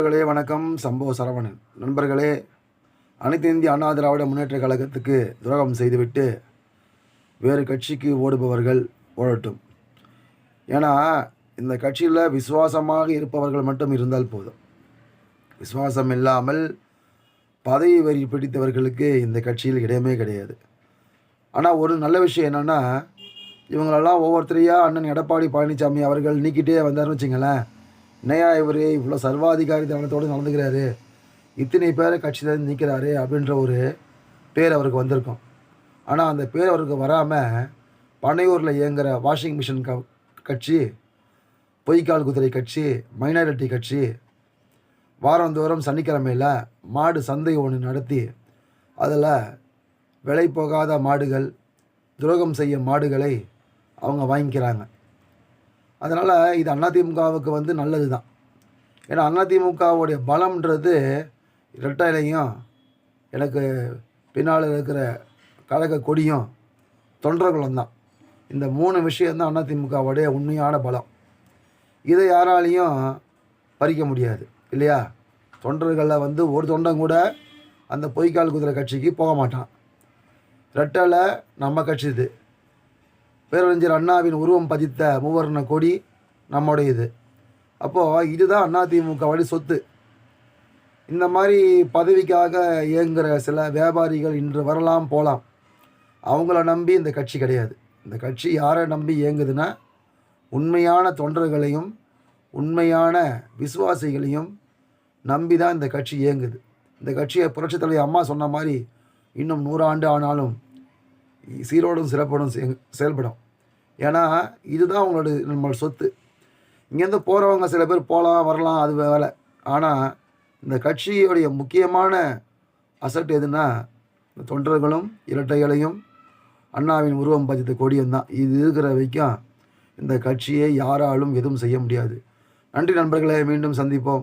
நண்பர்களே வணக்கம். சம்பவ சரவணன். நண்பர்களே, அனைத்து இந்திய அண்ணா திராவிட முன்னேற்ற கழகத்துக்கு துரோகம் செய்துவிட்டு வேறு கட்சிக்கு ஓடுபவர்கள் ஓடட்டும். ஏன்னா இந்த கட்சியில் விசுவாசமாக இருப்பவர்கள் மட்டும் இருந்தால் போதும். விசுவாசம் இல்லாமல் பதவி வரி பிடித்தவர்களுக்கு இந்த கட்சியில் இடமே கிடையாது. ஆனால் ஒரு நல்ல விஷயம் என்னென்னா, இவங்களெல்லாம் ஒவ்வொருத்தரையாக அண்ணன் எடப்பாடி பழனிசாமி அவர்கள் நீக்கிட்டே வந்தார்னு வச்சுங்களேன். என்னையா இவர் இவ்வளோ சர்வாதிகாரித்தனத்தோடு நடந்துக்கிறாரு, இத்தனை பேரை கட்சியிலேருந்து நீக்கிறாரு அப்படின்ற ஒரு பேர் அவருக்கு வந்திருக்கும். ஆனால் அந்த பேர் அவருக்கு வராமல் பனையூரில் இயங்குகிற வாஷிங் மிஷின் கட்சி, பொய்க்கால் குதிரை கட்சி, மைனாரிட்டி கட்சி வாரந்தோறும் சனிக்கிழமையில் மாடு சந்தை ஒன்று நடத்தி அதில் விலை போகாத மாடுகள், துரோகம் செய்ய மாடுகளை அவங்க வாங்கிக்கிறாங்க. அதனால் இது அதிமுகவுக்கு நல்லது தான். ஏன்னா அதிமுகவுடைய பலம்ன்றது இரட்டை இலையும், எனக்கு பின்னால் இருக்கிற கழக கொடியும், தொண்டர்களும் தான். இந்த 3 விஷயந்தான் அதிமுகவுடைய உண்மையான பலம். இதை யாராலையும் பறிக்க முடியாது இல்லையா? தொண்டர்களில் ஒரு தொண்டன் கூட அந்த பொய்க்கால் குதிரை கட்சிக்கு போக மாட்டான். இரட்டை நம்ம கட்சி இது. பேரறிஞர் அண்ணாவின் உருவம் பதித்த மூவர்ண கொடி நம்முடையது. அப்போது இதுதான் அதிமுகவுடைய சொத்து. இந்த மாதிரி பதவிக்காக இயங்குகிற சில வியாபாரிகள் இன்று வரலாம் போகலாம். அவங்கள நம்பி இந்த கட்சி கிடையாது. இந்த கட்சி யாரை நம்பி இயங்குதுன்னா, உண்மையான தொண்டர்களையும் உண்மையான விசுவாசிகளையும் நம்பி தான் இந்த கட்சி இயங்குது. இந்த கட்சியை புரட்சித் தலைவர் அம்மா சொன்ன மாதிரி இன்னும் 100 ஆண்டு ஆனாலும் சீரோடும் சிறப்போடும் செயல்படும். ஏன்னா இதுதான் நம்மளோட சொத்து. இங்கேருந்து போகிறவங்க சில பேர் போகலாம் வரலாம், அது வேலை. ஆனால் இந்த கட்சியோடைய முக்கியமான அசட் எதுனா, இந்த தொண்டர்களும் இரட்டைகளையும் அண்ணாவின் உருவம் பதித்த கொடியும் தான். இது இருக்கிற வரைக்கும் இந்த கட்சியை யாராலும் எதுவும் செய்ய முடியாது. நன்றி நண்பர்களே, மீண்டும் சந்திப்போம்.